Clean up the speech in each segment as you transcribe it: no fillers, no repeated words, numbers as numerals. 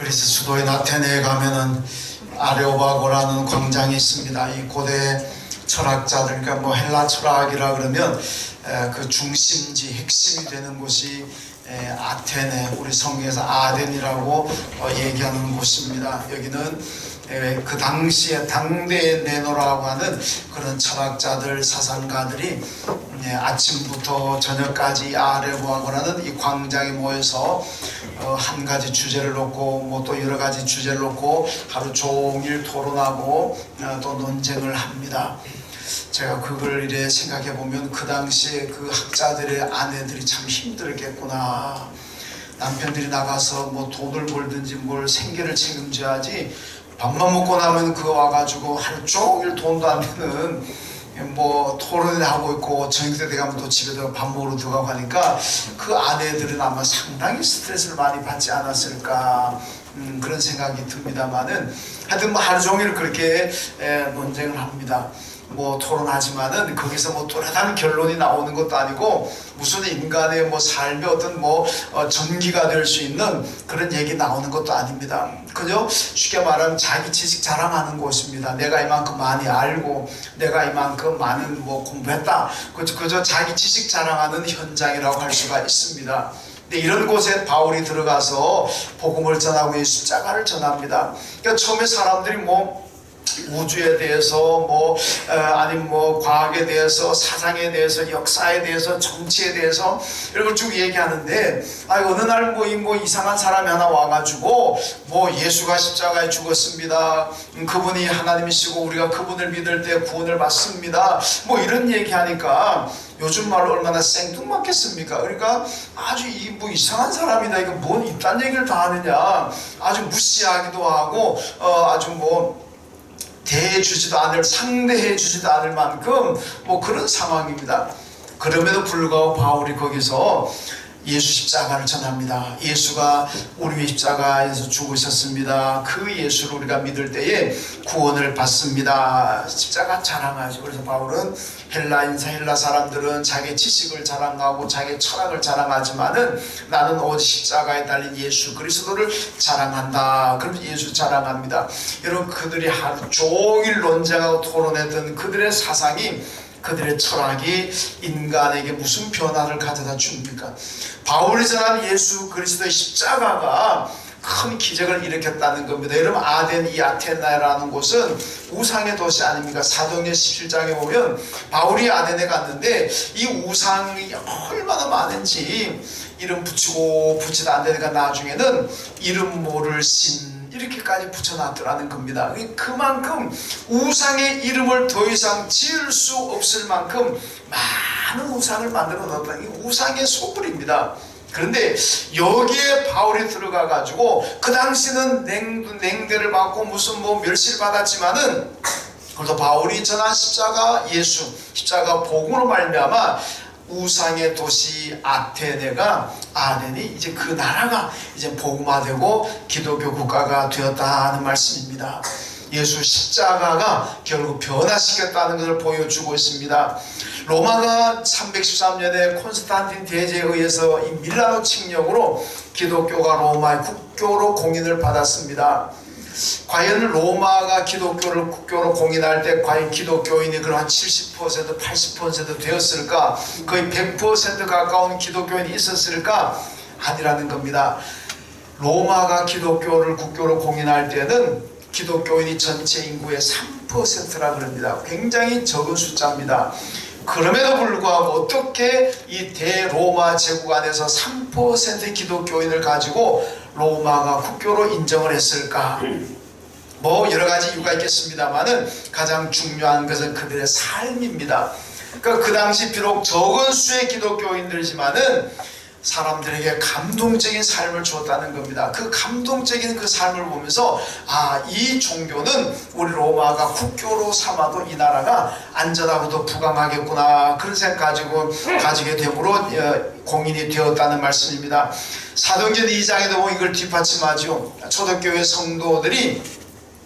그리스 수도인 아테네에 가면은 아레오바고라는 광장이 있습니다. 이 고대 철학자들, 그러니까 뭐 헬라 철학이라 그러면 그 중심지, 핵심이 되는 곳이 아테네, 우리 성경에서 아덴이라고 얘기하는 곳입니다. 여기는 그 당시에 당대의 네노라고 하는 그런 철학자들, 사상가들이 아침부터 저녁까지 아레오바고라는 이 광장에 모여서 한 가지 주제를 놓고 뭐 또 여러 가지 주제를 놓고 하루 종일 토론하고 또 논쟁을 합니다. 제가 그걸 이래 생각해 보면 그 당시에 그 학자들의 아내들이 참 힘들겠구나. 남편들이 나가서 뭐 돈을 벌든지 뭘 생계를 책임져야지, 밥만 먹고 나면 그거 와가지고 하루 종일 돈도 안 되는 뭐 토론을 하고 있고, 저녁 때 가면 또 집에 밥 먹으러 들어가고 하니까 그 아내들은 아마 상당히 스트레스를 많이 받지 않았을까, 그런 생각이 듭니다만은, 하여튼 뭐 하루 종일 그렇게 논쟁을 합니다. 뭐 토론하지만은 거기서 뭐 뚜렷한 결론이 나오는 것도 아니고, 무슨 인간의 뭐 삶의 어떤 뭐 전기가 될 수 있는 그런 얘기 나오는 것도 아닙니다. 그저 쉽게 말하면 자기 지식 자랑하는 곳입니다. 내가 이만큼 많이 알고 내가 이만큼 많은 뭐 공부했다, 그저 자기 지식 자랑하는 현장이라고 할 수가 있습니다. 근데 이런 곳에 바울이 들어가서 복음을 전하고 이 십자가를 전합니다. 그러니까 처음에 사람들이 뭐 우주에 대해서 아니면 과학에 대해서, 사상에 대해서, 역사에 대해서, 정치에 대해서 이런 걸 쭉 얘기하는데, 어느 날 이상한 사람이 하나 와가지고 예수가 십자가에 죽었습니다, 그분이 하나님이시고 우리가 그분을 믿을 때 구원을 받습니다, 이런 얘기하니까 요즘 말로 얼마나 생뚱맞겠습니까? 그러니까 아주 이상한 사람이다, 이거 뭔 이딴 얘기를 다 하느냐, 아주 무시하기도 하고 아주 대해주지도 않을, 상대해주지도 않을 만큼 그런 상황입니다. 그럼에도 불구하고 바울이 거기서 예수 십자가를 전합니다. 예수가 우리 위해 십자가에서 죽으셨습니다. 그 예수를 우리가 믿을 때에 구원을 받습니다. 십자가 자랑하죠. 그래서 바울은 헬라 사람들은 자기 지식을 자랑하고 자기 철학을 자랑하지만은 나는 오직 십자가에 달린 예수 그리스도를 자랑한다. 그러면서 예수 자랑합니다. 여러분, 그들이 하루 종일 논쟁하고 토론했던 그들의 사상이, 그들의 철학이 인간에게 무슨 변화를 가져다 줍니까? 바울이 전한 예수 그리스도의 십자가가 큰 기적을 일으켰다는 겁니다. 여러분, 이 아테나라는 곳은 우상의 도시 아닙니까? 사도행전 17장에 보면 바울이 아덴에 갔는데 이 우상이 얼마나 많은지 이름 붙이고 붙이도 안 되니까 나중에는 이름 모를 신 이렇게까지 붙여놨더라는 겁니다. 그만큼 우상의 이름을 더 이상 지을 수 없을 만큼 많은 우상을 만들어 놨다. 이 우상의 소굴입니다. 그런데 여기에 바울이 들어가 가지고, 그 당시는 냉대를 받고 무슨 멸시를 받았지만은, 그래도 바울이 전한 십자가 예수, 십자가 복음으로 말미암아 우상의 도시 아덴이 이제 그 나라가 이제 복음화되고 기독교 국가가 되었다는 말씀입니다. 예수 십자가가 결국 변화시켰다는 것을 보여주고 있습니다. 로마가 313년에 콘스탄틴 대제에 의해서 이 밀라노 칙령으로 기독교가 로마의 국교로 공인을 받았습니다. 과연 로마가 기독교를 국교로 공인할 때 과연 기독교인이 그런 한 70%, 80% 되었을까? 거의 100% 가까운 기독교인이 있었을까? 아니라는 겁니다. 로마가 기독교를 국교로 공인할 때는 기독교인이 전체 인구의 3%라 그럽니다. 굉장히 적은 숫자입니다. 그럼에도 불구하고 어떻게 이 대로마 제국 안에서 3%의 기독교인을 가지고 로마가 국교로 인정을 했을까? 여러 가지 이유가 있겠습니다만은 가장 중요한 것은 그들의 삶입니다. 그러니까 그 당시 비록 적은 수의 기독교인들이지만은 사람들에게 감동적인 삶을 주었다는 겁니다. 그 감동적인 그 삶을 보면서 이 종교는 우리 로마가 국교로 삼아도 이 나라가 안전하고도 부강하겠구나, 그런 생각 가지게 됨으로 공인이 되었다는 말씀입니다. 사도행전 2장에도 보면 이걸 뒷받침하죠. 초대교회 성도들이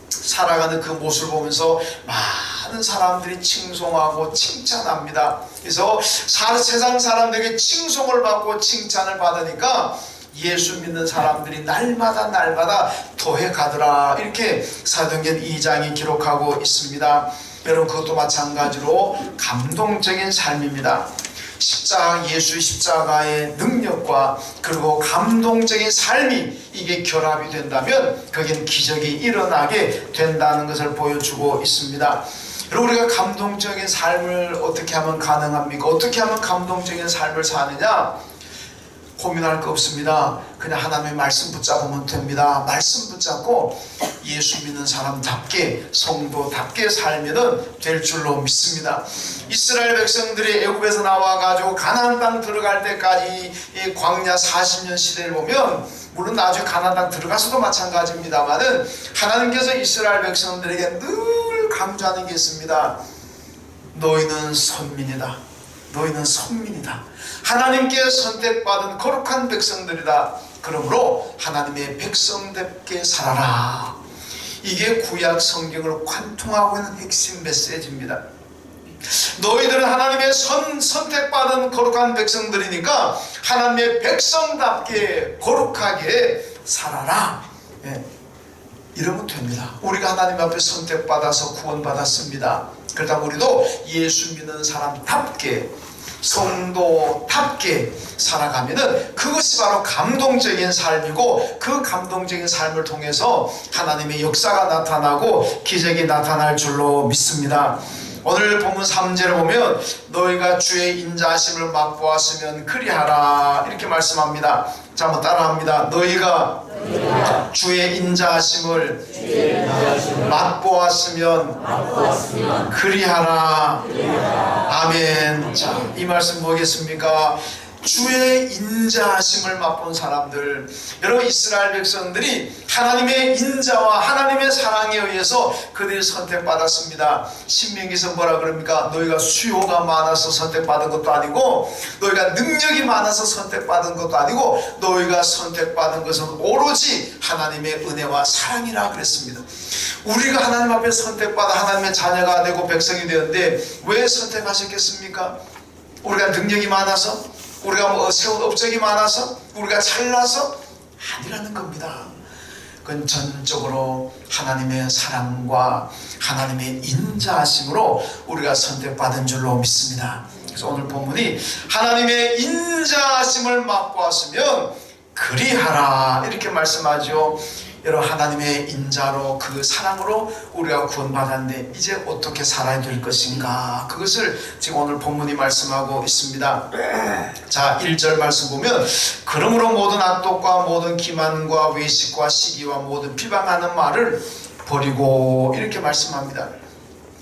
살아가는 그 모습을 보면서 많은 사람들이 칭송하고 칭찬합니다. 그래서 세상 사람들에게 칭송을 받고 칭찬을 받으니까 예수 믿는 사람들이 날마다 더해 가더라. 이렇게 사도행전 2장이 기록하고 있습니다. 여러분, 그것도 마찬가지로 감동적인 삶입니다. 예수 십자가의 능력과 그리고 감동적인 삶이 이게 결합이 된다면 거기엔 기적이 일어나게 된다는 것을 보여주고 있습니다. 여러분, 우리가 감동적인 삶을 어떻게 하면 가능합니까? 어떻게 하면 감동적인 삶을 사느냐? 고민할 거 없습니다. 그냥 하나님의 말씀 붙잡으면 됩니다. 말씀 붙잡고 예수 믿는 사람답게, 성도답게 살면 될 줄로 믿습니다. 이스라엘 백성들이 애굽에서 나와가지고 가나안 땅 들어갈 때까지 이 광야 40년 시대를 보면, 물론 나중에 가나안 땅 들어가서도 마찬가지입니다만은 하나님께서 이스라엘 백성들에게 늘 강조하는 게 있습니다. 너희는 선민이다. 너희는 선민이다. 하나님께 선택받은 거룩한 백성들이다. 그러므로 하나님의 백성답게 살아라. 이게 구약 성경을 관통하고 있는 핵심 메시지입니다. 너희들은 하나님의 선택받은 거룩한 백성들이니까 하나님의 백성답게 거룩하게 살아라. 예, 이러면 됩니다. 우리가 하나님 앞에 선택받아서 구원받았습니다. 그러다 우리도 예수 믿는 사람답게, 성도답게 살아가면은 그것이 바로 감동적인 삶이고, 그 감동적인 삶을 통해서 하나님의 역사가 나타나고 기적이 나타날 줄로 믿습니다. 오늘 본문 3절을 보면 너희가 주의 인자하심을 맛보았으면 그리하라 이렇게 말씀합니다. 자, 한번 따라합니다. 너희가 주의 인자하심을 맛보았으면 그리하라. 아멘. 자, 이 말씀 뭐겠습니까? 주의 인자하심을 맛본 사람들, 여러분, 이스라엘 백성들이 하나님의 인자와 하나님의 사랑에 의해서 그들이 선택받았습니다. 신명기에서 뭐라 그럽니까? 너희가 수요가 많아서 선택받은 것도 아니고, 너희가 능력이 많아서 선택받은 것도 아니고, 너희가 선택받은 것은 오로지 하나님의 은혜와 사랑이라 그랬습니다. 우리가 하나님 앞에 선택받아 하나님의 자녀가 되고 백성이 되었는데 왜 선택하셨겠습니까? 우리가 능력이 많아서? 우리가 뭐 세운 업적이 많아서? 우리가 잘나서? 아니라는 겁니다. 그건 전적으로 하나님의 사랑과 하나님의 인자하심으로 우리가 선택받은 줄로 믿습니다. 그래서 오늘 본문이 하나님의 인자하심을 맛보았으면 그리하라 이렇게 말씀하죠. 여러분, 하나님의 인자로, 그 사랑으로 우리가 구원받았는데 이제 어떻게 살아야 될 것인가, 그것을 지금 오늘 본문이 말씀하고 있습니다. 자, 1절 말씀 보면 그러므로 모든 악독과 모든 기만과 외식과 시기와 모든 비방하는 말을 버리고 이렇게 말씀합니다.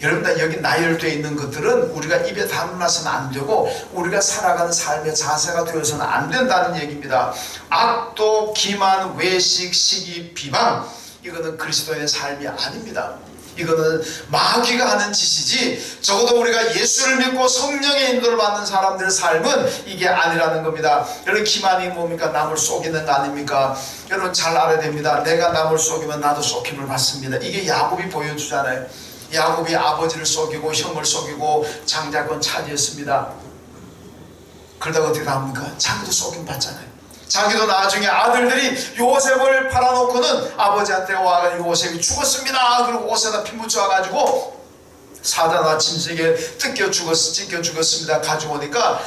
여러분들, 여기 나열되어 있는 것들은 우리가 입에 담아서는 안 되고 우리가 살아가는 삶의 자세가 되어서는 안 된다는 얘기입니다. 악독, 기만, 외식, 시기, 비방, 이거는 그리스도인의 삶이 아닙니다. 이거는 마귀가 하는 짓이지, 적어도 우리가 예수를 믿고 성령의 인도를 받는 사람들의 삶은 이게 아니라는 겁니다. 여러분, 기만이 뭡니까? 남을 속이는 거 아닙니까? 여러분, 잘 알아야 됩니다. 내가 남을 속이면 나도 속임을 받습니다. 이게 야곱이 보여주잖아요. 야곱이 아버지를 속이고 형을 속이고 장자권 차지했습니다. 그러다가 어떻게 나옵니까? 자기도 속임 받잖아요. 자기도 나중에 아들들이 요셉을 팔아놓고는 아버지한테 와가지고 요셉이 죽었습니다. 그리고 옷에다 피 묻혀가지고 사자나 짐승에게 찢겨 죽었습니다. 가지고 오니까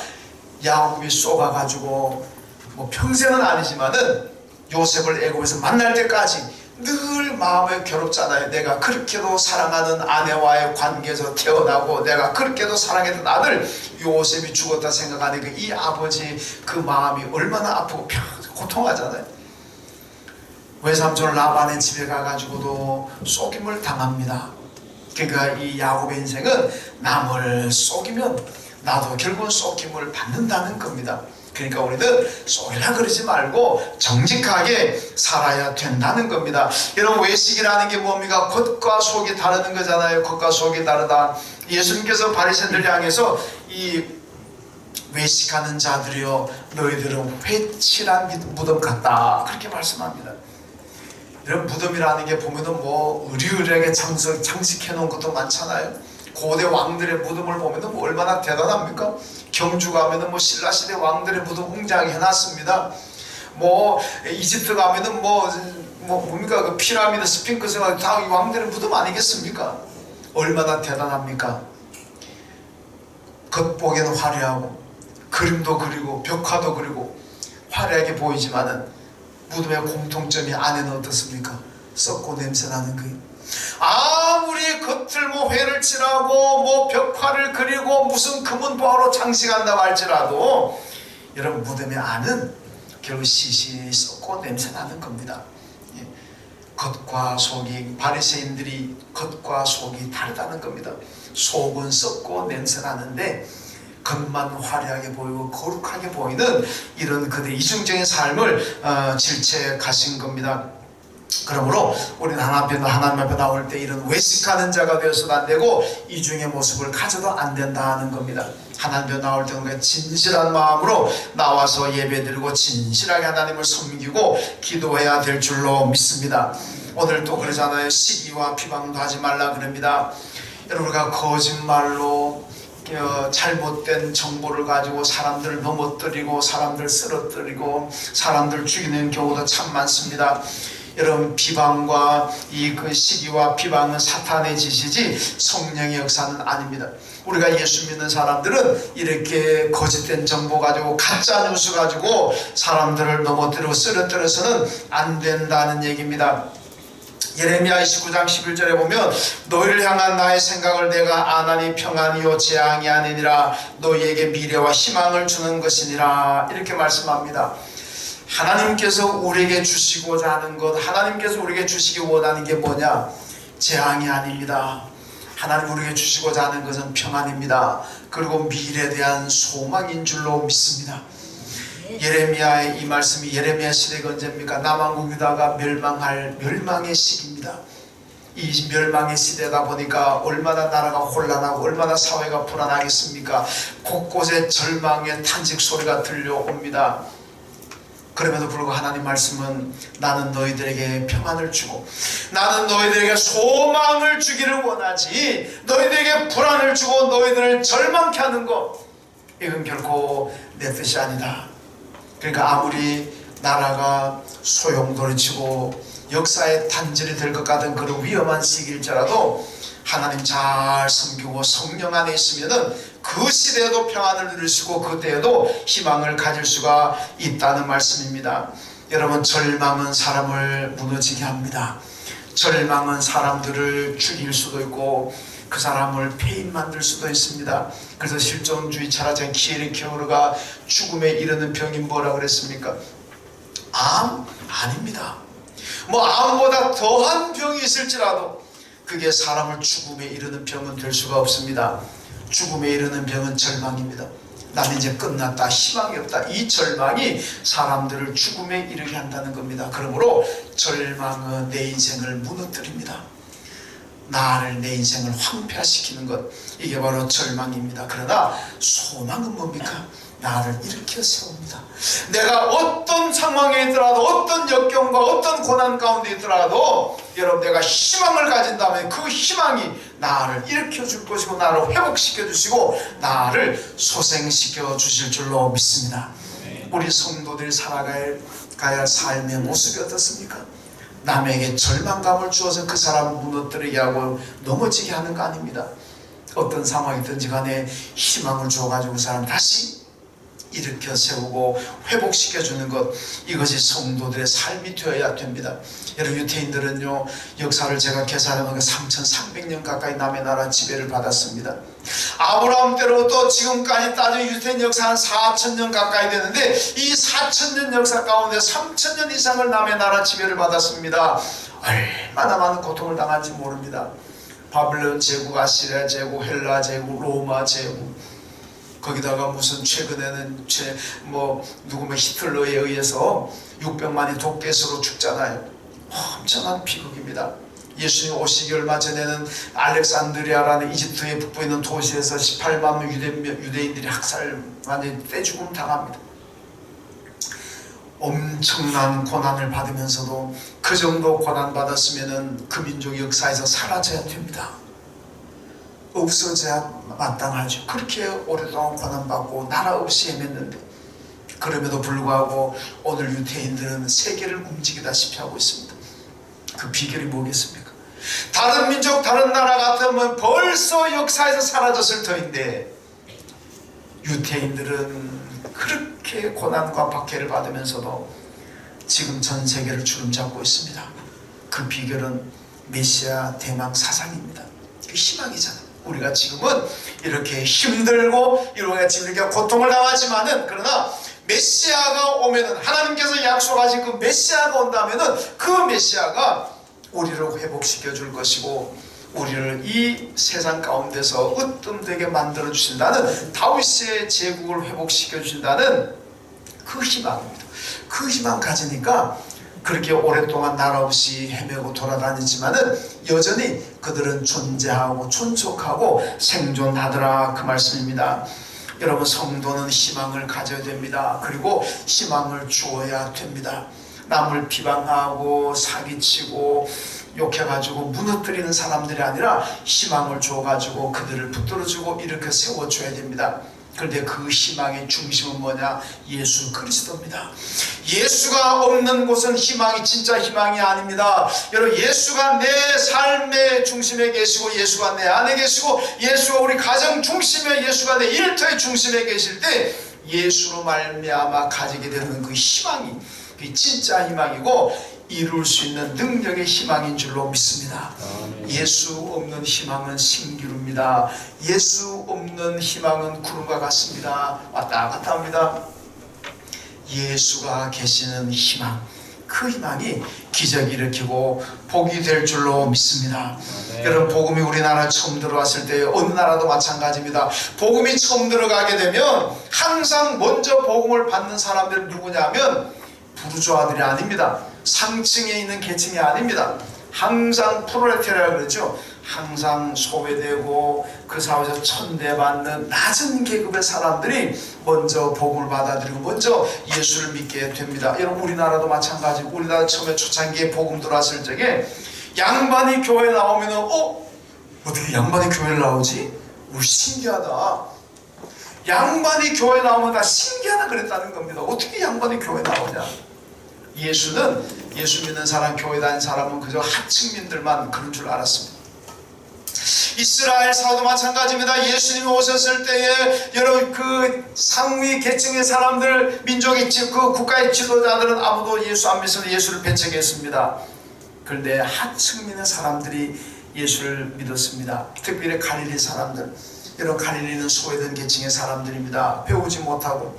야곱이 쏘가가지고 뭐 평생은 아니지만은 요셉을 애굽에서 만날 때까지 늘 마음에 괴롭잖아요. 내가 그렇게도 사랑하는 아내와의 관계에서 태어나고 내가 그렇게도 사랑했던 아들 요셉이 죽었다 생각하니까 이 아버지 그 마음이 얼마나 아프고 고통하잖아요. 외삼촌 라반의 집에 가가지고도 속임을 당합니다. 그러니까 이 야곱의 인생은 남을 속이면 나도 결국은 속임을 받는다는 겁니다. 그러니까 우리는 쏘리라 그러지 말고 정직하게 살아야 된다는 겁니다. 여러분, 외식이라는 게 뭡니까? 겉과 속이 다르는 거잖아요. 겉과 속이 다르다. 예수님께서 바리새인들 향해서 이 외식하는 자들이여, 너희들은 회칠한 무덤 같다 그렇게 말씀합니다. 이런 무덤이라는 게 보면은 뭐 의리의리하게 장식해 놓은 것도 많잖아요. 고대 왕들의 무덤을 보면은 뭐 얼마나 대단합니까? 경주 가면은 뭐 신라시대 왕들의 무덤 웅장히 해놨습니다. 뭐 이집트 가면은 뭡니까 그 피라미드 스핑크스가 다 왕들의 무덤 아니겠습니까? 얼마나 대단합니까? 겉보기에는 화려하고 그림도 그리고 벽화도 그리고 화려하게 보이지만은 무덤의 공통점이 안에는 어떻습니까? 썩고 냄새나는 거예요. 아무리 겉을 회를 칠하고 벽화를 그리고 무슨 금은보화로 장식한다고 할지라도 여러분 무덤의 안은 결국 시신이 썩고 냄새나는 겁니다. 겉과 속이, 바리새인들이 겉과 속이 다르다는 겁니다. 속은 썩고 냄새나는데 겉만 화려하게 보이고 거룩하게 보이는 이런 그들의 이중적인 삶을 질책하신 겁니다. 그러므로 우리는 하나님 앞에 나올 때 이런 외식하는 자가 되어서도 안 되고 이중의 모습을 가져도 안 된다는 겁니다. 하나님 앞에 나올 때는 진실한 마음으로 나와서 예배드리고 진실하게 하나님을 섬기고 기도해야 될 줄로 믿습니다. 오늘 또 그러잖아요. 시기와 비방도 하지 말라 그럽니다. 여러분, 우리가 거짓말로 잘못된 정보를 가지고 사람들을 넘어뜨리고 사람들 쓰러뜨리고 사람들 죽이는 경우도 참 많습니다. 여러분, 비방과 그 시기와 비방은 사탄의 짓이지 성령의 역사는 아닙니다. 우리가 예수 믿는 사람들은 이렇게 거짓된 정보 가지고 가짜 뉴스 가지고 사람들을 넘어뜨리고 쓰러뜨려서는 안 된다는 얘기입니다. 예레미야 29장 11절에 보면 너희를 향한 나의 생각을 내가 아나니 평안이요 재앙이 아니니라 너희에게 미래와 희망을 주는 것이니라 이렇게 말씀합니다. 하나님께서 우리에게 주시고자 하는 것, 하나님께서 우리에게 주시기 원하는 게 뭐냐? 재앙이 아닙니다. 하나님 우리에게 주시고자 하는 것은 평안입니다. 그리고 미래에 대한 소망인 줄로 믿습니다. 예레미야의 이 말씀이 예레미야 시대가 언제입니까? 남왕국 유다가 멸망의 시기입니다. 이 멸망의 시대다 보니까 얼마나 나라가 혼란하고 얼마나 사회가 불안하겠습니까? 곳곳에 절망의 탄식 소리가 들려옵니다. 그럼에도 불구하고 하나님 말씀은 나는 너희들에게 평안을 주고 나는 너희들에게 소망을 주기를 원하지 너희들에게 불안을 주고 너희들을 절망케 하는 것 이건 결코 내 뜻이 아니다. 그러니까 아무리 나라가 소용돌이치고 역사의 단절이 될 것 같은 그런 위험한 시기일지라도 하나님 잘 섬기고 성령 안에 있으면은 그 시대에도 평안을 누리시고 그때에도 희망을 가질 수가 있다는 말씀입니다. 여러분, 절망은 사람을 무너지게 합니다. 절망은 사람들을 죽일 수도 있고 그 사람을 폐인 만들 수도 있습니다. 그래서 실존주의 철학자 키에르 케오르가 죽음에 이르는 병이 뭐라 그랬습니까? 암? 아닙니다. 암보다 더한 병이 있을지라도 그게 사람을 죽음에 이르는 병은 될 수가 없습니다. 죽음에 이르는 병은 절망입니다. 나는 이제 끝났다, 희망이 없다, 이 절망이 사람들을 죽음에 이르게 한다는 겁니다. 그러므로 절망은 내 인생을 무너뜨립니다. 내 인생을 황폐화시키는 것, 이게 바로 절망입니다. 그러나 소망은 뭡니까? 나를 일으켜 세웁니다. 내가 어떤 상황에 있더라도 어떤 역경과 어떤 고난 가운데 있더라도 여러분, 내가 희망을 가진다면 그 희망이 나를 일으켜 줄 것이고 나를 회복시켜 주시고 나를 소생시켜 주실 줄로 믿습니다. 우리 성도들이 살아가야 할 삶의 모습이 어떻습니까? 남에게 절망감을 주어서 그 사람을 무너뜨리게 하고 넘어지게 하는 거 아닙니다. 어떤 상황이든지 간에 희망을 주어가지고 그 사람 다시 일으켜 세우고 회복시켜주는 것, 이것이 성도들의 삶이 되어야 됩니다. 여러분, 유태인들은요, 역사를 제가 계산해보니까 3300년 가까이 남의 나라 지배를 받았습니다. 아브라함 때로부터 지금까지 따지면 유태인 역사 한 4000년 가까이 되는데 이 4000년 역사 가운데 3000년 이상을 남의 나라 지배를 받았습니다. 얼마나 많은 고통을 당한지 모릅니다. 바빌론 제국, 아시리아 제국, 헬라 제국, 로마 제국, 거기다가 무슨 최근에는 히틀러에 의해서 600만이 독개수로 죽잖아요. 엄청난 비극입니다. 예수님 오시기 얼마 전에는 알렉산드리아라는 이집트의 북부에 있는 도시에서 18만 명 유대인들이 완전히 떼죽음 당합니다. 엄청난 고난을 받으면서도 그 정도 고난 받았으면 그 민족 역사에서 사라져야 됩니다. 없어져야 마땅하죠. 그렇게 오랫동안 고난받고 나라 없이 헤맸는데 그럼에도 불구하고 오늘 유태인들은 세계를 움직이다시피 하고 있습니다. 그 비결이 뭐겠습니까? 다른 민족, 다른 나라 같으면 벌써 역사에서 사라졌을 터인데 유태인들은 그렇게 고난과 박해를 받으면서도 지금 전 세계를 주름잡고 있습니다. 그 비결은 메시아 대망 사상입니다. 그 희망이잖아요. 우리가 지금은 이렇게 힘들고 지금 이렇게 고통을 당하지만은, 그러나 메시아가 오면은, 하나님께서 약속하신 그 메시아가 온다면은 그 메시아가 우리를 회복시켜 줄 것이고 우리를 이 세상 가운데서 으뜸되게 만들어 주신다는, 다윗의 제국을 회복시켜 주신다는 그 희망입니다. 그 희망 가지니까 그렇게 오랫동안 나라 없이 헤매고 돌아다니지만은 여전히 그들은 존재하고 존속하고 생존하더라, 그 말씀입니다. 여러분, 성도는 희망을 가져야 됩니다. 그리고 희망을 주어야 됩니다. 남을 비방하고 사기치고 욕해가지고 무너뜨리는 사람들이 아니라 희망을 줘가지고 그들을 붙들어주고 이렇게 세워줘야 됩니다. 그런데 그 희망의 중심은 뭐냐? 예수 그리스도입니다. 예수가 없는 곳은 희망이 진짜 희망이 아닙니다. 여러분, 예수가 내 삶의 중심에 계시고 예수가 내 안에 계시고 예수가 우리 가정 중심에, 예수가 내 일터의 중심에 계실 때 예수로 말미암아 가지게 되는 그 희망이, 그 진짜 희망이고 이룰 수 있는 능력의 희망인 줄로 믿습니다. 예수 없는 희망은 신기루입니다. 예수 없는 희망은 구름과 같습니다. 왔다 갔다 합니다. 예수가 계시는 희망, 그 희망이 기적을 일으키고 복이 될 줄로 믿습니다. 여러분, 복음이 우리나라에 처음 들어왔을 때 어느 나라도 마찬가지입니다. 복음이 처음 들어가게 되면 항상 먼저 복음을 받는 사람들은 누구냐면 부르주아들이 아닙니다. 상층에 있는 계층이 아닙니다. 항상 프롤레타리아라고 그러죠. 항상 소외되고 그 사회에서 천대받는 낮은 계급의 사람들이 먼저 복음을 받아들이고 먼저 예수를 믿게 됩니다. 여러분, 우리나라도 마찬가지고, 우리나라 처음에 초창기에 복음 들어왔을 적에 양반이 교회에 나오면 어떻게 양반이 교회를 나오지? 신기하다. 양반이 교회에 나오면 다 신기하다 그랬다는 겁니다. 어떻게 양반이 교회에 나오냐? 예수는, 예수 믿는 사람, 교회 다니는 사람은 그저 하층민들만 그런 줄 알았습니다. 이스라엘 사도 마찬가지입니다. 예수님이 오셨을 때에 여러분, 그 상위 계층의 사람들, 민족의 그 국가의 지도자들은 아무도 예수 안 믿어서 예수를 배척했습니다. 그런데 하층민의 사람들이 예수를 믿었습니다. 특별히 갈릴리 사람들. 여러분, 갈릴리는 소외된 계층의 사람들입니다. 배우지 못하고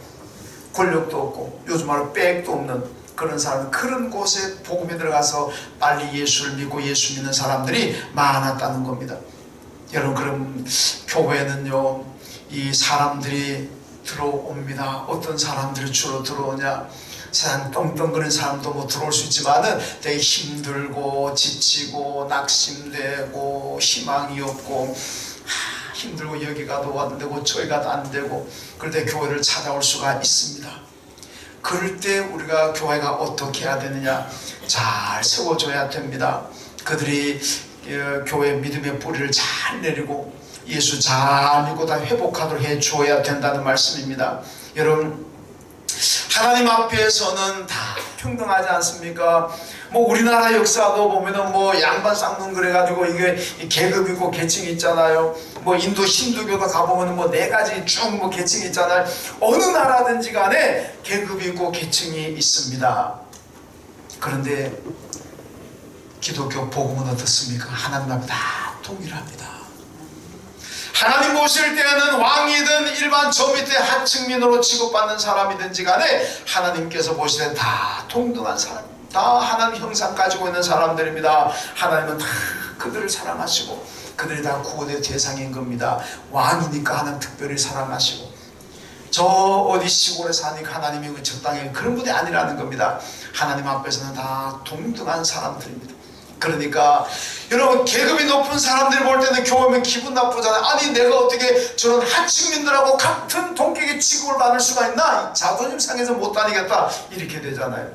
권력도 없고 요즘 말로 백도 없는 그런 사람, 그런 곳에 복음이 들어가서 빨리 예수를 믿고 예수 믿는 사람들이 많았다는 겁니다. 여러분, 그럼 교회는요, 이 사람들이 들어옵니다. 어떤 사람들이 주로 들어오냐? 세상 떵떵거리는 사람도 뭐 들어올 수 있지만은 되게 힘들고 지치고 낙심되고 희망이 없고 힘들고 여기 가도 안 되고 저기 가도 안 되고 그럴 때 교회를 찾아올 수가 있습니다. 그럴 때 우리가 교회가 어떻게 해야 되느냐? 잘 세워줘야 됩니다. 그들이 교회 믿음의 뿌리를 잘 내리고 예수 잘 믿고 다 회복하도록 해줘야 된다는 말씀입니다. 여러분, 하나님 앞에서는 다 평등하지 않습니까? 뭐 우리나라 역사도 보면은 뭐 양반 쌍둥 그래가지고 이게 계급 있고 계층이 있잖아요. 뭐 인도 힌두교도 가보면 뭐 네 가지 쭉 뭐 계층이 있잖아요. 어느 나라든지 간에 계급이 있고 계층이 있습니다. 그런데 기독교 복음은 어떻습니까? 하나님 앞에 다 동일합니다. 하나님 보실 때는 왕이든 일반 저 밑에 하층민으로 취급받는 사람이든지 간에 하나님께서 보실 때는 다 동등한 사람, 다 하나님 형상 가지고 있는 사람들입니다. 하나님은 다 그들을 사랑하시고 그들이 다 구원의 대상인 겁니다. 왕이니까 하나님 특별히 사랑하시고 저 어디 시골에 사니까 하나님이 그 적당히 그런 분이 아니라는 겁니다. 하나님 앞에서는 다 동등한 사람들입니다. 그러니까 여러분, 계급이 높은 사람들이 볼 때는 교회면 기분 나쁘잖아요. 아니, 내가 어떻게 저런 하층민들하고 같은 동격의 취급을 받을 수가 있나? 자존심 상해서 못 다니겠다, 이렇게 되잖아요.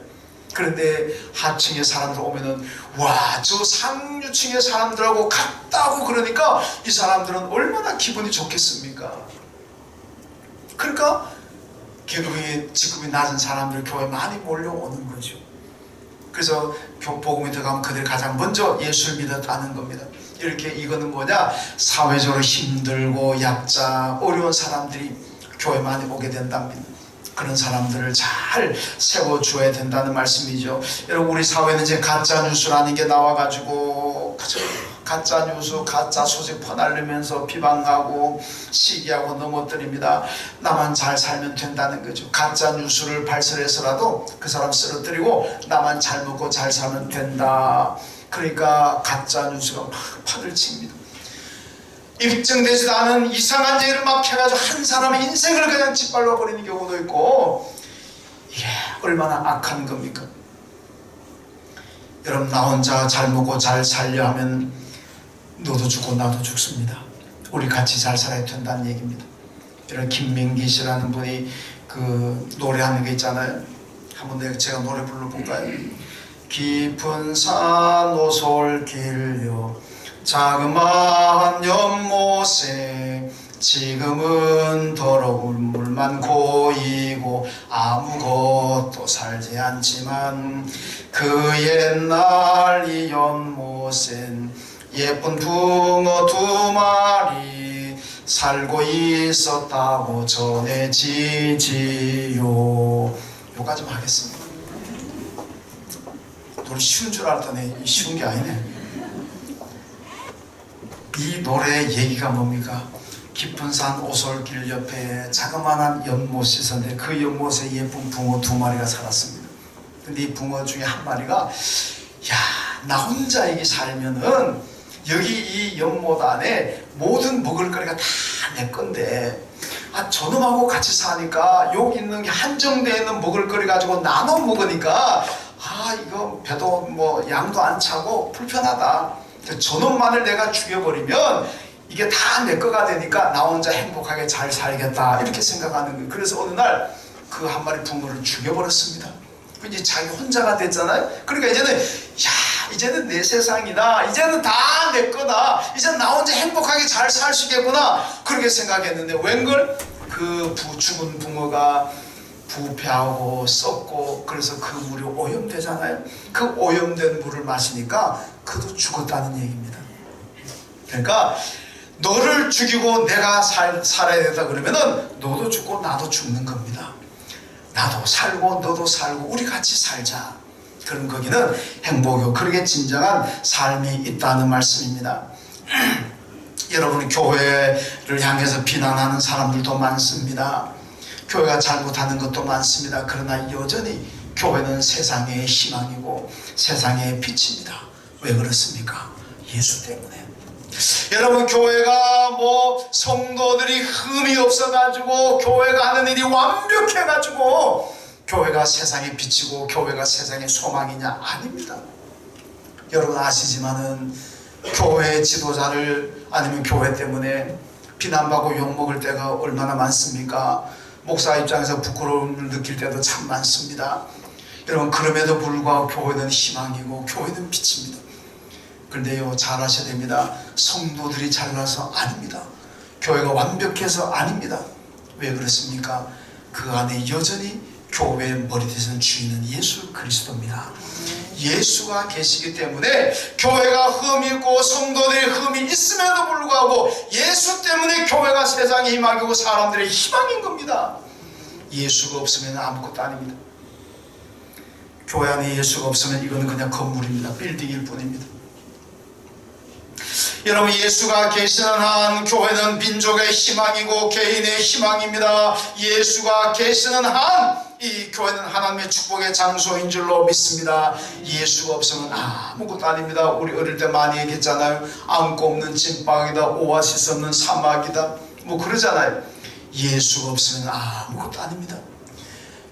그런데 하층의 사람들 오면은 와, 저 상류층의 사람들하고 같다고 그러니까 이 사람들은 얼마나 기분이 좋겠습니까? 그러니까 직급이 낮은 사람들 교회 많이 몰려오는 거죠. 그래서 복음이 들어가면 그들이 가장 먼저 예수를 믿었다는 겁니다. 이렇게 이거는 뭐냐, 사회적으로 힘들고 약자 어려운 사람들이 교회 많이 오게 된답니다. 그런 사람들을 잘 세워줘야 된다는 말씀이죠. 여러분, 우리 사회는 이제 가짜 뉴스라는 게 나와가지고 가짜 뉴스, 가짜 소식 퍼날리면서 비방하고 시기하고 넘어뜨립니다. 나만 잘 살면 된다는 거죠. 가짜 뉴스를 발설해서라도 그 사람 쓰러뜨리고 나만 잘 먹고 잘 살면 된다. 그러니까 가짜 뉴스가 막 판을 칩니다. 입증되지도 않은 이상한 얘기를 막 해가지고 한 사람의 인생을 그냥 짓밟아 버리는 경우도 있고, 이게 얼마나 악한 겁니까? 여러분, 나 혼자 잘 먹고 잘 살려 하면 너도 죽고 나도 죽습니다. 우리 같이 잘 살아야 된다는 얘기입니다. 여러분, 김민기 씨라는 분이 그 노래하는 게 있잖아요. 한번 제가 노래 불러볼까요? 깊은 산 오솔길요 자그마한 연못에 지금은 더러운 물만 고이고 아무것도 살지 않지만 그 옛날 이 연못엔 예쁜 붕어 2마리 살고 있었다고 전해지지요. 요까지 좀 하겠습니다. 노래 쉬운 줄 알았더니 쉬운 게 아니네. 이 노래의 얘기가 뭡니까? 깊은 산 오솔길 옆에 자그마한 연못이 있었는데 그 연못에 예쁜 붕어 2마리가 살았습니다. 근데 이 붕어 중에 한 마리가, 야, 나 혼자 여기 살면은 여기 이 연못 안에 모든 먹을 거리가 다 내 건데, 저놈하고 같이 사니까 여기 있는 게 한정되어 있는 먹을 거리 가지고 나눠 먹으니까 이거 배도 뭐 양도 안 차고 불편하다. 저놈만을 내가 죽여버리면 이게 다 내 거가 되니까 나 혼자 행복하게 잘 살겠다, 이렇게 생각하는 거예요. 그래서 어느 날 그 한 마리 붕어를 죽여버렸습니다. 이제 자기 혼자가 됐잖아요. 그러니까 이제는 내 세상이다, 이제는 다 내 거다, 이제는 나 혼자 행복하게 잘 살 수 있겠구나, 그렇게 생각했는데 웬걸 그 죽은 붕어가 부패하고 썩고, 그래서 그 물이 오염되잖아요. 그 오염된 물을 마시니까 그도 죽었다는 얘기입니다. 그러니까 너를 죽이고 내가 살아야 된다 그러면은 너도 죽고 나도 죽는 겁니다. 나도 살고 너도 살고 우리 같이 살자. 그럼 거기는 행복이고 그렇게 진정한 삶이 있다는 말씀입니다. 여러분, 교회를 향해서 비난하는 사람들도 많습니다. 교회가 잘못하는 것도 많습니다. 그러나 여전히 교회는 세상의 희망이고 세상의 빛입니다. 왜 그렇습니까? 예수 때문에. 여러분, 교회가 뭐 성도들이 흠이 없어가지고 교회가 하는 일이 완벽해가지고 교회가 세상의 빛이고 교회가 세상의 소망이냐? 아닙니다. 여러분 아시지만은 교회 지도자를 아니면 교회 때문에 비난받고 욕먹을 때가 얼마나 많습니까? 목사 입장에서 부끄러움을 느낄 때도 참 많습니다. 여러분, 그럼에도 불구하고 교회는 희망이고 교회는 빛입니다. 그런데요, 잘 아셔야 됩니다. 성도들이 잘나서 아닙니다. 교회가 완벽해서 아닙니다. 왜 그렇습니까? 그 안에 여전히 교회의 머리 되시는 주인은 예수 그리스도입니다. 예수가 계시기 때문에 교회가 흠이 있고 성도들의 흠이 있음에도 불구하고 예수 때문에 교회가 세상의 희망이고 사람들의 희망인 겁니다. 예수가 없으면 아무것도 아닙니다. 교회 안에 예수가 없으면 이거는 그냥 건물입니다. 빌딩일 뿐입니다. 여러분, 예수가 계시는 한 교회는 민족의 희망이고 개인의 희망입니다. 예수가 계시는 한 이 교회는 하나님의 축복의 장소인 줄로 믿습니다. 예수가 없으면 아무것도 아닙니다. 우리 어릴 때 많이 얘기했잖아요. 안고 없는 찐빵이다, 오아시스 없는 사막이다, 뭐 그러잖아요. 예수가 없으면 아무것도 아닙니다.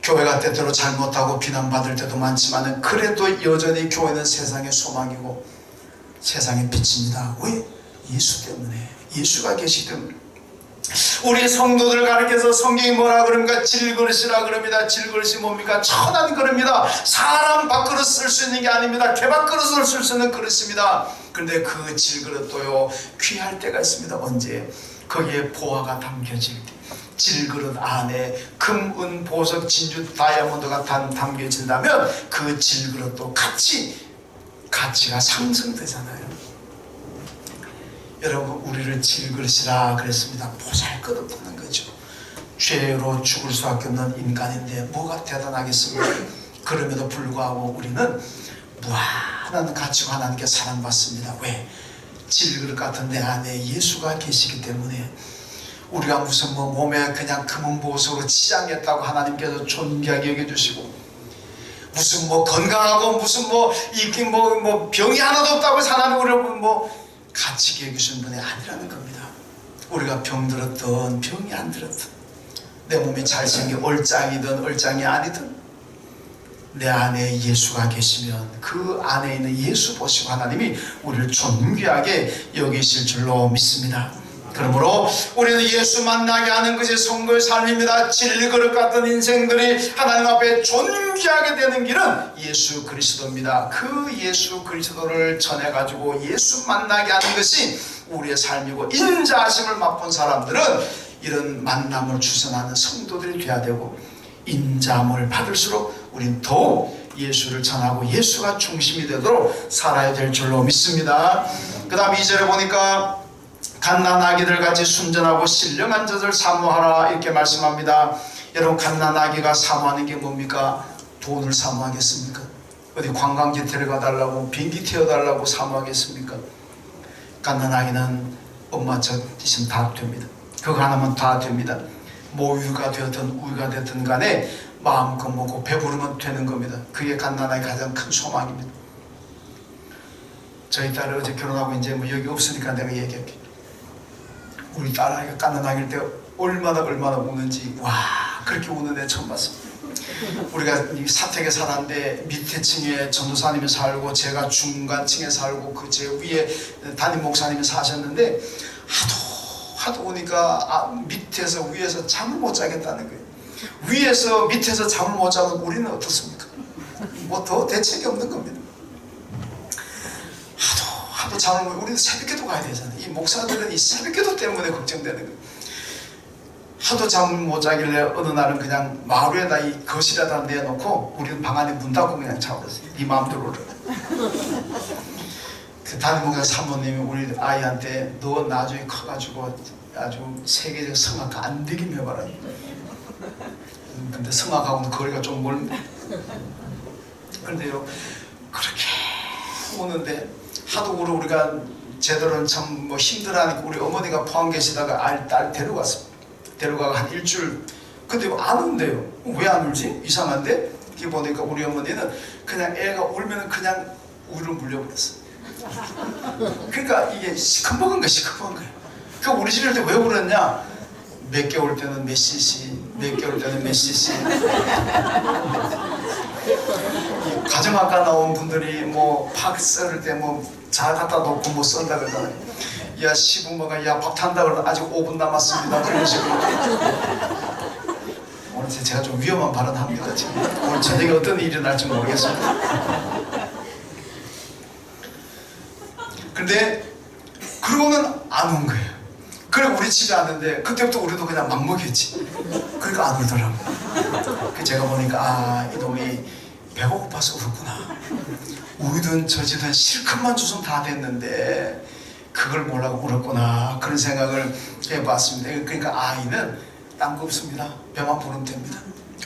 교회가 때때로 잘못하고 비난받을 때도 많지만 그래도 여전히 교회는 세상의 소망이고 세상의 빛입니다. 왜? 예수 때문에. 예수가 계시기 때문에. 우리 성도들 가르쳐서 성경이 뭐라 그럽니까? 질그릇이라 그럽니다. 질그릇이 뭡니까? 천한 그릇입니다. 사람 밥그릇 쓸 수 있는 게 아닙니다. 개밥그릇을 쓸 수 있는 그릇입니다. 그런데 그 질그릇도요 귀할 때가 있습니다. 언제? 거기에 보화가 담겨질 때, 질그릇 안에 금, 은, 보석, 진주, 다이아몬드가 담겨진다면 그 질그릇도 가치가 상승되잖아요. 여러분, 우리를 질그릇이라 그랬습니다. 보잘것없다는 거죠. 죄로 죽을 수밖에 없는 인간인데 뭐가 대단하겠습니까? 그럼에도 불구하고 우리는 무한한 가치가 하나님께 사랑받습니다. 왜? 질그릇 같은 내 안에 예수가 계시기 때문에. 우리가 무슨 몸에 그냥 금은 보석으로 치장했다고 하나님께서 존귀하게 여겨주시고, 무슨 건강하고 무슨 병이 하나도 없다고 하나님 우리를 가치 있게 여기신 분이 아니라는 겁니다. 우리가 병들었든 병이 안 들었든, 내 몸이 잘생긴 얼짱이든 얼짱이 아니든 내 안에 예수가 계시면 그 안에 있는 예수 보시고 하나님이 우리를 존귀하게 여기실 줄로 믿습니다. 그러므로 우리는 예수 만나게 하는 것이 성도의 삶입니다. 질그릇 같은 인생들이 하나님 앞에 존귀하게 되는 길은 예수 그리스도입니다. 그 예수 그리스도를 전해가지고 예수 만나게 하는 것이 우리의 삶이고, 인자하심을 맛본 사람들은 이런 만남을 주선하는 성도들이 되어야 되고, 인자함을 받을수록 우린 더욱 예수를 전하고 예수가 중심이 되도록 살아야 될 줄로 믿습니다. 그 다음 2절에 보니까 갓난아기들 같이 순전하고 신령한 젖을 사모하라 이렇게 말씀합니다. 여러분, 갓난아기가 사모하는 게 뭡니까? 돈을 사모하겠습니까? 어디 관광지 데려가달라고, 비행기 태워달라고 사모하겠습니까? 갓난아기는 엄마 젖 있으면 다 됩니다. 그거 하나면 다 됩니다. 모유가 되었든 우유가 되었든 간에 마음껏 먹고 배부르면 되는 겁니다. 그게 갓난아기 가장 큰 소망입니다. 저희 딸이 어제 결혼하고 이제 여기 없으니까 내가 얘기할게. 우리 딸아이가 갓난아기일 때 얼마나 우는지, 와, 그렇게 우는 애 처음 봤습니다. 우리가 이 사택에 살았는데 밑에 층에 전도사님이 살고 제가 중간층에 살고 그 제 위에 담임 목사님이 사셨는데 하도 오니까 밑에서 위에서 잠을 못 자겠다는 거예요. 위에서 밑에서 잠을 못 자면 우리는 어떻습니까? 더 대책이 없는 겁니다. 하도 잠을 못, 우리는 새벽기도 가야 되잖아요. 이 목사들은 이 새벽기도 때문에 걱정되는 거예요. 하도 잠을 못 자길래 어느 날은 그냥 마루에다 이 거실에다 내놓고 우리는 방 안에 문 닫고 그냥 자버렸어요. 네 마음대로 오라. 그 담임 목사 사모님이 우리 아이한테 너 나중에 커가지고 아주 세계적 성악가 안 되긴 해봐라. 근데 성악하고는 거리가 좀 멀네. 그런데요, 그렇게 오는데 하도 우리가 제대로는 참 힘들어하니까 우리 어머니가 포항 계시다가 딸 데려갔습니다. 데려가고 한 일주일. 근데 안 온대요. 왜 안 울지? 이상한데? 이렇게 보니까 우리 어머니는 그냥 애가 울면 그냥 우유를 물려버렸어. 그러니까 이게 시큰먹은 거예요. 그 우리 집일 때 왜 울었냐? 몇 개월 때는 몇 cc, 몇 개월 때는 몇 cc. 가정학과 나온 분들이 팍 썰을 때 잘 갖다 놓고 썬다 그러잖아요. 야, 시부모가 야, 밥 탄다 그러다 아직 5분 남았습니다. 그런 식으로. 오늘 제가 좀 위험한 발언 합니다. 지금. 오늘 저녁에 어떤 일이 날지 모르겠습니다. 근데 그러고는 안 온 거예요. 그래 우리 집에 왔는데 그때부터 우리도 그냥 막 먹였지. 그러니까 안 울더라고. 제가 보니까 이놈이 배가 고파서 울었구나. 우유든 젖이든 실컷만 주면 다 됐는데 그걸 몰라고 울었구나. 그런 생각을 해봤습니다. 그러니까 아이는 딴 거 없습니다. 배만 부르면 됩니다.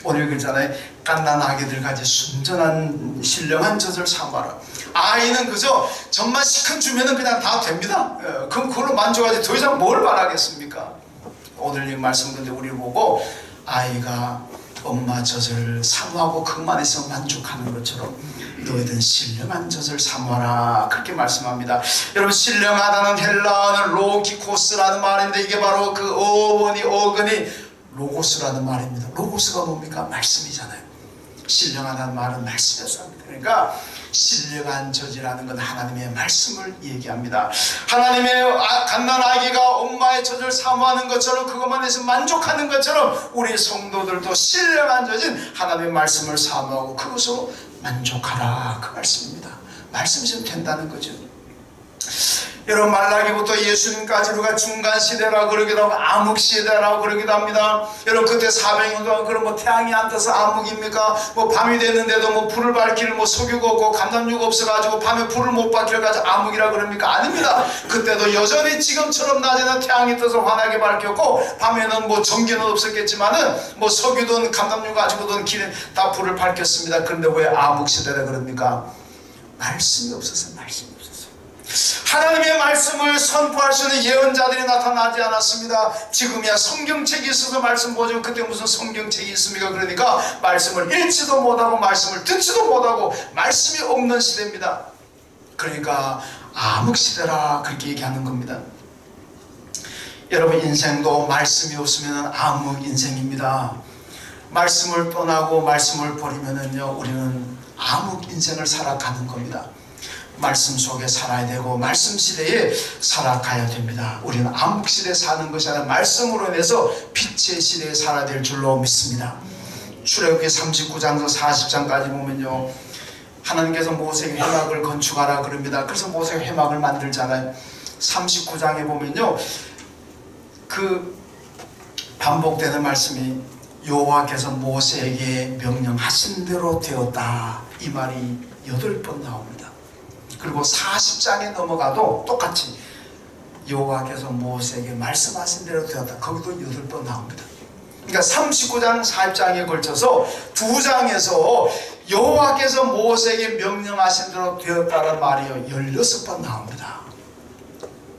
오늘 그러잖아요. 갓난아기들까지 순전한 신령한 젖을 사모하라. 아이는 그저 젖만 시큰 주면은 그냥 다 됩니다. 그럼 그걸로 만족하지 더 이상 뭘 바라겠습니까? 오늘 이 말씀 근데 우리 보고 아이가 엄마 젖을 사모하고 그것만 있으면 만족하는 것처럼 너희들은 신령한 젖을 사모하라. 그렇게 말씀합니다. 여러분, 신령하다는 헬라어는 로기코스라는 말인데 이게 바로 그 어근이 로고스라는 말입니다. 로고스가 뭡니까? 말씀이잖아요. 신령하다는 말은 말씀에서 합니다. 그러니까 신령한 젖이라는 건 하나님의 말씀을 얘기합니다. 하나님의 갓난아기가 엄마의 젖을 사모하는 것처럼 그것만 해서 만족하는 것처럼 우리 성도들도 신령한 젖인 하나님의 말씀을 사모하고 그것으로 만족하라. 그 말씀입니다. 말씀이 좀 된다는 거죠. 여러분, 말라기부터 예수님까지 우리가 중간시대라고 그러기도 하고 암흑시대라고 그러기도 합니다. 여러분, 그때 400년 동안 그럼 뭐 태양이 안 떠서 암흑입니까? 뭐 밤이 됐는데도 뭐 불을 밝힐 뭐 석유가 없고 감담유가 없어가지고 밤에 불을 못 밝혀가지고 암흑이라 그럽니까? 아닙니다. 그때도 여전히 지금처럼 낮에는 태양이 떠서 환하게 밝혔고 밤에는 뭐 전기는 없었겠지만은 뭐 석유든 감담유 가지고든 길에 다 불을 밝혔습니다. 그런데 왜 암흑시대라 그럽니까? 말씀이 없어서, 말씀이 없어서. 하나님의 말씀을 선포할 수 있는 예언자들이 나타나지 않았습니다. 지금이야 성경책이 있어서 말씀 보죠. 그때 무슨 성경책이 있습니까? 그러니까 말씀을 읽지도 못하고 말씀을 듣지도 못하고 말씀이 없는 시대입니다. 그러니까 암흑시대라 그렇게 얘기하는 겁니다. 여러분, 인생도 말씀이 없으면 암흑 인생입니다. 말씀을 떠나고 말씀을 버리면은요, 우리는 암흑 인생을 살아가는 겁니다. 말씀 속에 살아야 되고 말씀 시대에 살아가야 됩니다. 우리는 암흑 시대에 사는 것이 아니라 말씀으로 인해서 빛의 시대에 살아야 될 줄로 믿습니다. 출애굽기 39장에서 40장까지 보면요, 하나님께서 모세에게 회막을 건축하라 그럽니다. 그래서 모세가 회막을 만들잖아요. 39장에 보면요, 그 반복되는 말씀이 여호와께서 모세에게 명령하신 대로 되었다, 이 말이 8번 나옵니다. 그리고 40장에 넘어가도 똑같이 여호와께서 모세에게 말씀하신 대로 되었다, 거기도 8번 나옵니다. 그러니까 39장 40장에 걸쳐서 2장에서 여호와께서 모세에게 명령하신 대로 되었다는 말이 16번 나옵니다.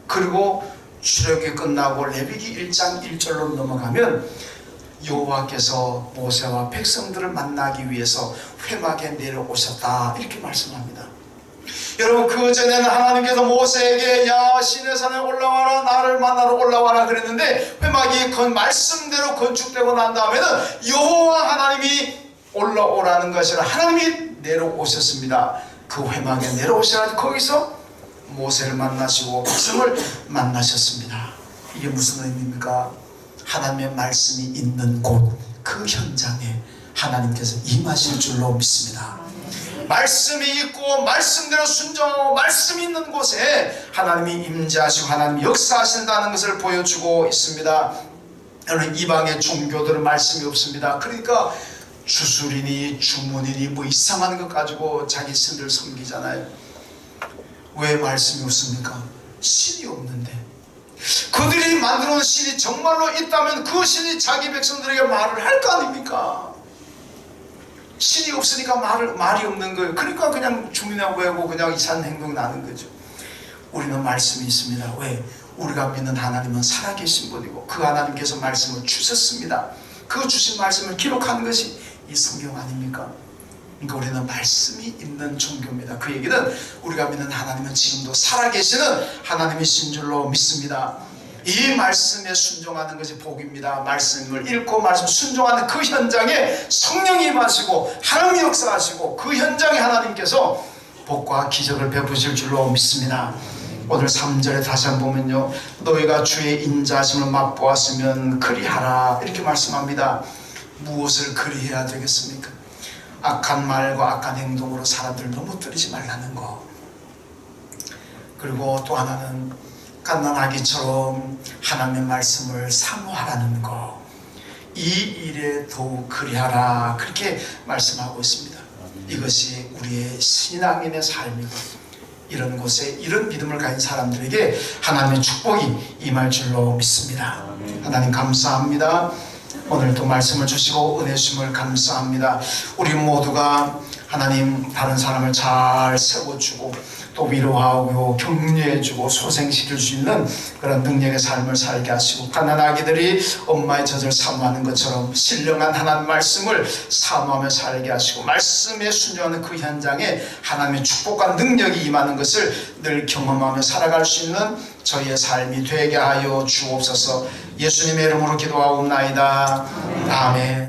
그리고 출애굽이 끝나고 레위기 1장 1절로 넘어가면 여호와께서 모세와 백성들을 만나기 위해서 회막에 내려오셨다, 이렇게 말씀합니다. 여러분, 그 전에는 하나님께서 모세에게 야, 시내 산에 올라와라, 나를 만나러 올라와라 그랬는데 회막이 말씀대로 건축되고 난 다음에는 여호와 하나님이 올라오라는 것이라 하나님이 내려오셨습니다. 그 회막에 내려오셔서 거기서 모세를 만나시고 백성을 만나셨습니다. 이게 무슨 의미입니까? 하나님의 말씀이 있는 곳, 그 현장에 하나님께서 임하실 줄로 믿습니다. 말씀이 있고 말씀대로 순종하고 말씀이 있는 곳에 하나님이 임재하시고 하나님이 역사하신다는 것을 보여주고 있습니다. 여러분, 이방의 종교들은 말씀이 없습니다. 그러니까 주술이니 주문이니 뭐 이상한 것 가지고 자기 신들 섬기잖아요. 왜 말씀이 없습니까? 신이 없는데. 그들이 만들어 놓은 신이 정말로 있다면 그 신이 자기 백성들에게 말을 할 거 아닙니까? 신이 없으니까 말이 없는 거예요. 그러니까 그냥 주민하고 외고 그냥 이상한 행동이 나는 거죠. 우리는 말씀이 있습니다. 왜? 우리가 믿는 하나님은 살아계신 분이고 그 하나님께서 말씀을 주셨습니다. 그 주신 말씀을 기록한 것이 이 성경 아닙니까? 그러니까 우리는 말씀이 있는 종교입니다. 그 얘기는 우리가 믿는 하나님은 지금도 살아계시는 하나님이신 줄로 믿습니다. 이 말씀에 순종하는 것이 복입니다. 말씀을 읽고 말씀 순종하는 그 현장에 성령이 임하시고 하나님이 역사하시고 그 현장에 하나님께서 복과 기적을 베푸실 줄로 믿습니다. 오늘 3절에 다시 한번 보면요, 너희가 주의 인자하심을 맛보았으면 그리하라, 이렇게 말씀합니다. 무엇을 그리해야 되겠습니까? 악한 말과 악한 행동으로 사람들 넘어뜨리지 말라는 거. 그리고 또 하나는 갓난아기처럼 하나님의 말씀을 사모하라는 거. 이 일에 더욱 그리하라, 그렇게 말씀하고 있습니다. 이것이 우리의 신앙인의 삶이고 이런 곳에 이런 믿음을 가진 사람들에게 하나님의 축복이 임할 줄로 믿습니다. 하나님 감사합니다. 오늘도 말씀을 주시고 은혜 주심을 감사합니다. 우리 모두가 하나님 다른 사람을 잘 세워주고 또 위로하고 격려해주고 소생시킬 수 있는 그런 능력의 삶을 살게 하시고, 가난아기들이 엄마의 젖을 사모하는 것처럼 신령한 하나님 말씀을 사모하며 살게 하시고, 말씀에 순종하는 그 현장에 하나님의 축복과 능력이 임하는 것을 늘 경험하며 살아갈 수 있는 저희의 삶이 되게 하여 주옵소서. 예수님의 이름으로 기도하옵나이다. 아멘.